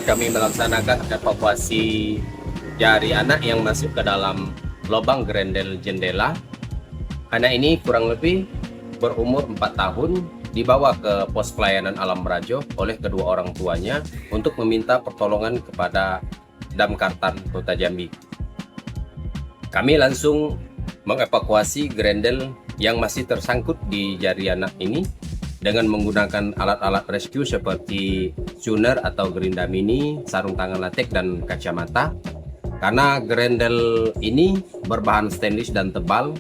kami melaksanakan evakuasi jari anak yang masuk ke dalam lubang grendel jendela. Anak ini kurang lebih berumur 4 tahun, dibawa ke pos pelayanan Alam Rajo oleh kedua orang tuanya untuk meminta pertolongan kepada Damkartan Kota Jambi. Kami langsung mengevakuasi grendel yang masih tersangkut di jari anak ini dengan menggunakan alat-alat rescue seperti suner atau gerinda mini, sarung tangan latex, dan kacamata. Karena grendel ini berbahan stainless dan tebal,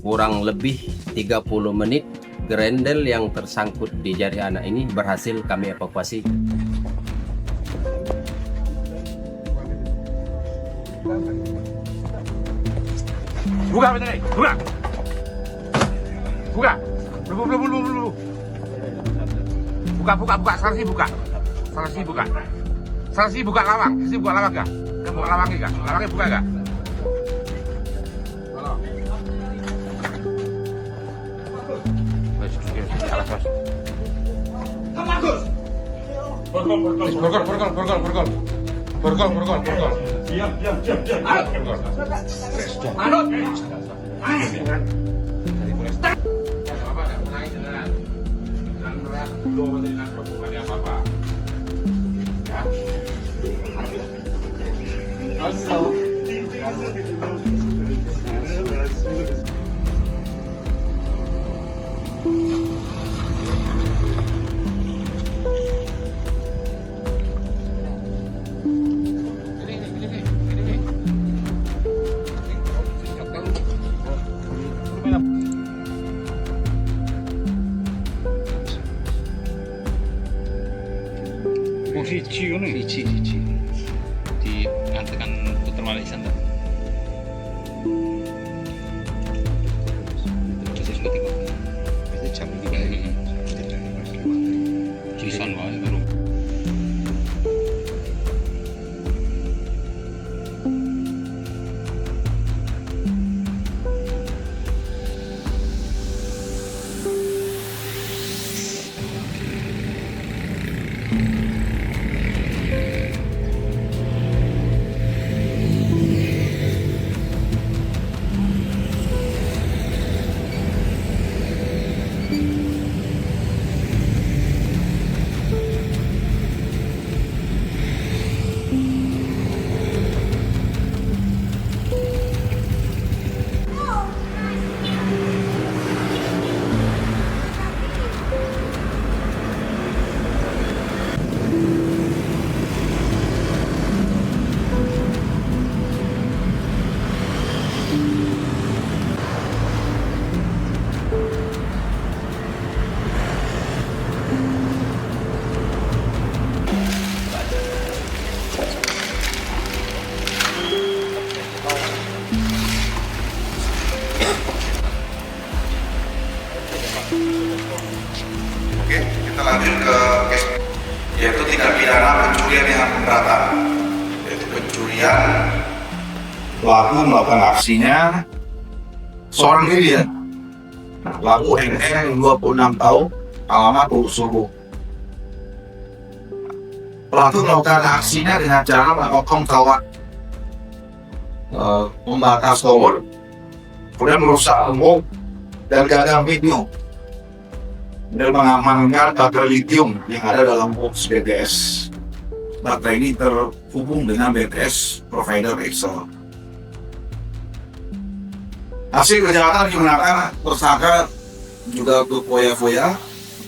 kurang lebih 30 menit grendel yang tersangkut di jari anak ini berhasil kami evakuasi. Buka betul, buka. Buka. Belum. Buka. Salsi buka. Salsi buka lawang. Salsi buka lawang enggak? Kamu buka lawangnya enggak? Lawangnya buka enggak? Borgol. Diam. Manut. Ricci diantarkan putar balik sana. Terus sudah tengok. Itu jam 3 ini. Jisan wae baru. Oke, kita lanjut ke case yaitu tindak pidana pencurian dengan pemberatan. Yaitu pencurian, pelaku melakukan aksinya seorang diri ya. Pelaku NR 26 tahun, alamat Suruh. Pelaku melakukan aksinya dengan cara memotong kawat pembatas tower, kemudian merusak tembok dan gagal video, dan mengamankan baterai lithium yang ada dalam box BTS. Baterai ini terhubung dengan BTS provider Excel. Hasil kejahatan digunakan tersangka juga untuk foya-foya,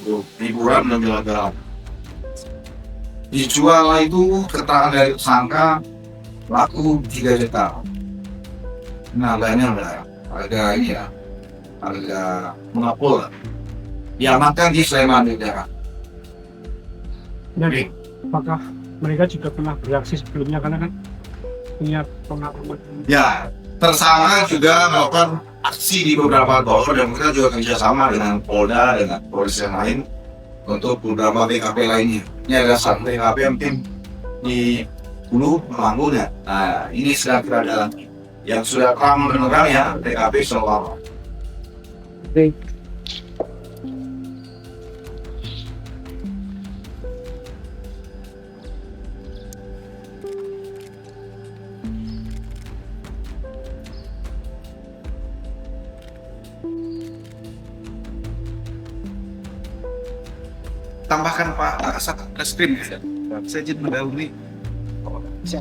untuk hiburan dan jalan-jalan. Dijual itu keterangan dari tersangka laku 3 juta. Nah, harganya harga ini ya, harga mengapul. Diamankan di Sleman, Jakarta. Jadi, apakah mereka juga pernah bereaksi sebelumnya karena kan punya pengalaman? Ya, tersangka juga melakukan aksi di beberapa tol dan kita juga kerjasama dengan Polda dengan polisi yang lain untuk beberapa TKP lainnya. Ini ada satu TKP yang tim di Hulu Temanggung ya. Nah, ini sedang kita dalami. Yang sudah terang menerang ya TKP Solo. tambahkan Pak Satreskrim. Saya izin mendahului. Siap.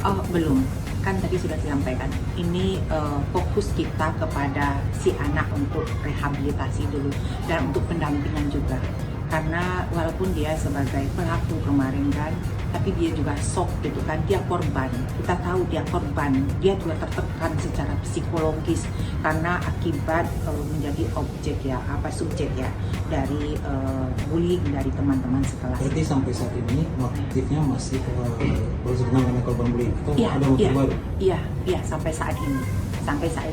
Oh, belum. Kan tadi sudah disampaikan. Ini fokus kita kepada si anak untuk rehabilitasi dulu dan untuk pendampingan juga. Karena walaupun dia sebagai pelaku kemarin kan, tapi dia juga shock gitu kan, dia korban. Kita tahu dia korban, dia juga tertekan secara psikologis karena akibat menjadi objek ya, subjek ya dari bullying dari teman-teman sekelas. Berarti sampai saat ini motifnya masih berhubungan dengan korban bullying atau ada motif baru? Iya, sampai saat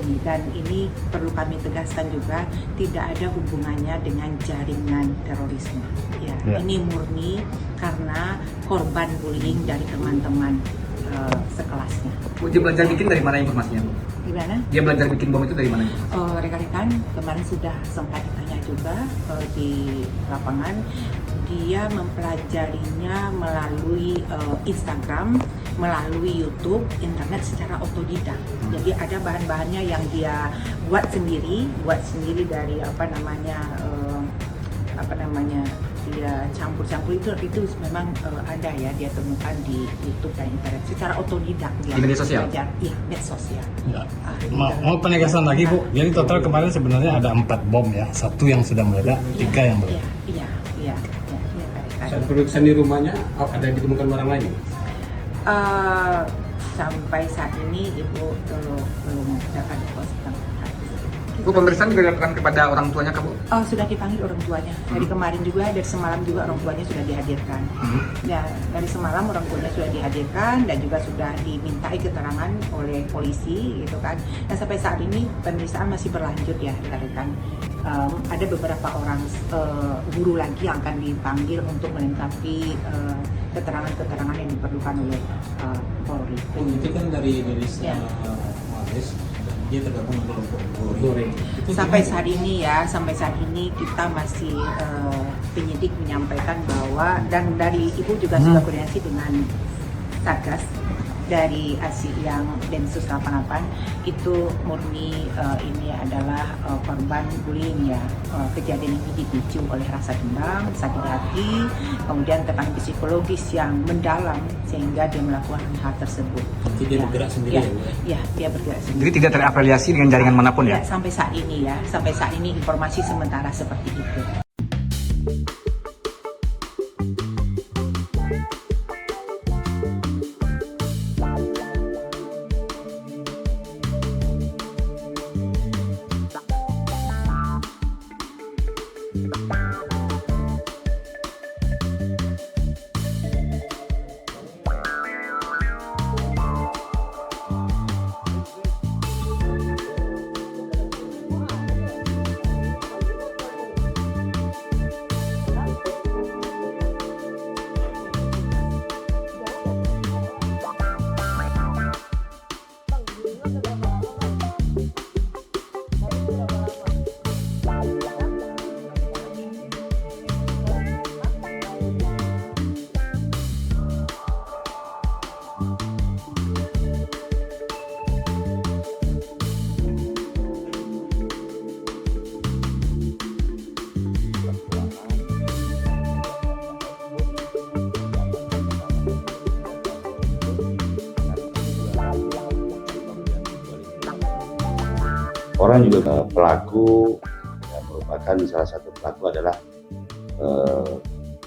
ini dan ini perlu kami tegaskan juga tidak ada hubungannya dengan jaringan terorisme. Ya. Ini murni karena korban bullying dari teman-teman sekelasnya. Dia belajar bikin dari mana informasinya, Bu? Gimana? Dia belajar bikin bom itu dari mana? Rekan-rekan kemarin sudah sempat ditanya juga di lapangan. Dia mempelajarinya melalui Instagram, melalui YouTube, internet secara otodidak. Jadi ada bahan-bahannya yang dia buat sendiri dari dia campur-campur itu memang ada ya, dia temukan di YouTube dan internet secara otodidak dia. Di media sosial? Iya, media sosial. Ya. Mau penegasan lagi, Bu. Jadi total kemarin sebenarnya ada 4 bom ya, 1 yang sudah meledak, 3 yang belum. Iya. Saat pemeriksaan di rumahnya ada ditemukan barang lain? Sampai saat ini Ibu belum dapat posting. Bu, pemeriksaan juga dilakukan kepada orang tuanya, Bu? Oh, sudah dipanggil orang tuanya. Dari kemarin juga, dari semalam juga orang tuanya sudah dihadirkan. Ya, dari semalam orang tuanya sudah dihadirkan dan juga sudah dimintai keterangan oleh polisi, gitu kan. Dan sampai saat ini pemeriksaan masih berlanjut ya, rekan-rekan. Ada beberapa orang guru lagi yang akan dipanggil untuk melengkapi keterangan-keterangan yang diperlukan oleh Polri. Itu kan dari Mabes, dia tergabung dengan kelompok goreng. Sampai saat ini kita masih penyidik menyampaikan bahwa dan dari Ibu juga sudah koordinasi dengan Satgas dari yang Densus 88 itu murni ini adalah korban bullying ya. Kejadian ini dipicu oleh rasa dendam, sakit hati, kemudian tekanan psikologis yang mendalam sehingga dia melakukan hal tersebut. Jadi dia bergerak sendiri ya? Dia bergerak sendiri. Jadi tidak terafiliasi dengan jaringan manapun ya? Sampai saat ini informasi sementara seperti itu. Orang juga pelaku yang merupakan salah satu pelaku adalah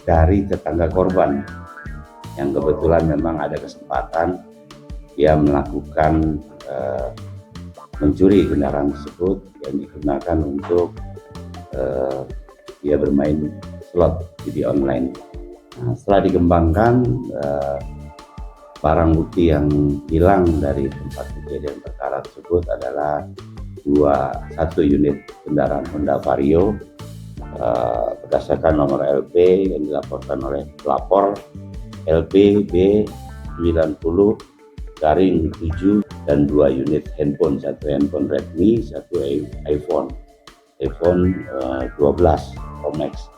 dari tetangga korban yang kebetulan memang ada kesempatan dia melakukan mencuri kendaraan tersebut yang digunakan untuk dia bermain slot judi online. Nah, setelah dikembangkan barang bukti yang hilang dari tempat kejadian perkara tersebut adalah satu unit kendaraan Honda Vario berdasarkan nomor LP yang dilaporkan oleh pelapor LP B90-7 dan 2 unit handphone, satu handphone Redmi, satu iPhone 12 Pro Max.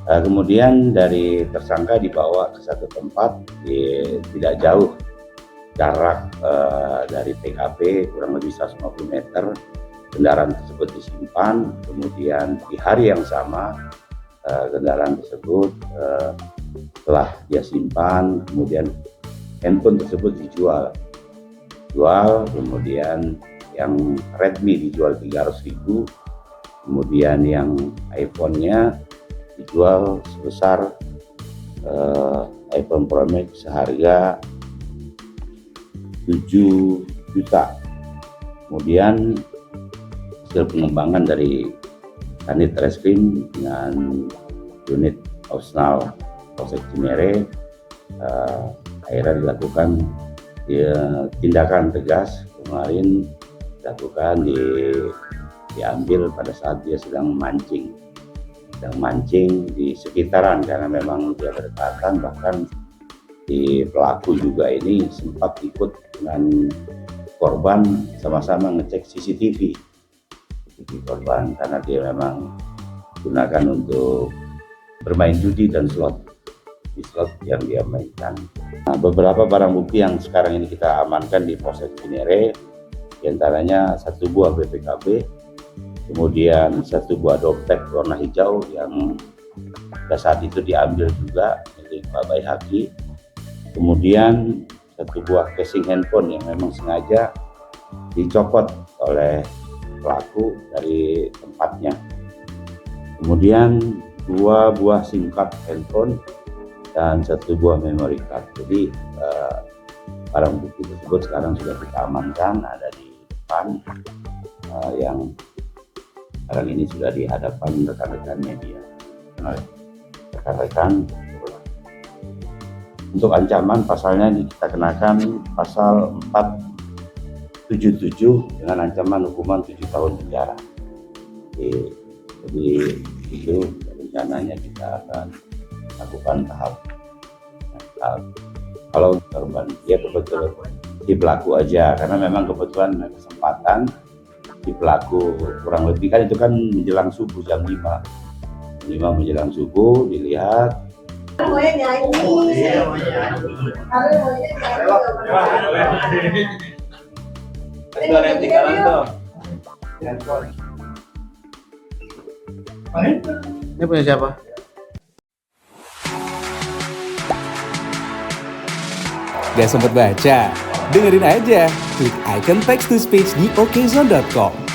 Kemudian dari tersangka dibawa ke satu tempat tidak jauh jarak dari TKP kurang lebih 150 meter. Kendaraan tersebut disimpan, kemudian di hari yang sama kendaraan tersebut setelah dia simpan, kemudian handphone tersebut dijual, kemudian yang Redmi dijual 300.000, kemudian yang iPhone-nya dijual sebesar iPhone Pro Max seharga 7 juta. Kemudian hasil pengembangan dari Kanit Reskrim dengan unit Opsnal Polsek Cinere akhirnya dilakukan tindakan tegas. Kemarin dilakukan diambil pada saat dia sedang mancing di sekitaran, karena memang dia berdekatan, bahkan di pelaku juga ini sempat ikut dengan korban sama-sama ngecek CCTV korban, karena dia memang gunakan untuk bermain judi dan di slot yang dia mainkan. Nah, beberapa barang bukti yang sekarang ini kita amankan di Polsek Cinere, diantaranya 1 buah BPKB, kemudian 1 buah dompet warna hijau yang pada saat itu diambil juga milik Pak Baihaqi, kemudian 1 buah casing handphone yang memang sengaja dicopot oleh pelaku dari tempatnya, kemudian 2 buah SIM card handphone dan 1 buah memory card. Jadi barang bukti tersebut sekarang sudah kita amankan, ada di depan yang sekarang ini sudah di hadapan rekan-rekan media. Rekan-rekan, untuk ancaman pasalnya kita kenakan pasal 477 dengan ancaman hukuman 7 tahun penjara. Jadi itu rencananya kita akan lakukan tahap. Kalau korban dia kebetulan si pelaku aja, karena memang kebetulan kesempatan si pelaku kurang lebih kan itu kan menjelang subuh jam 5 menjelang subuh dilihat Ini punya siapa? Gak sempet baca? Dengerin aja, klik icon text to speech di okezone.com.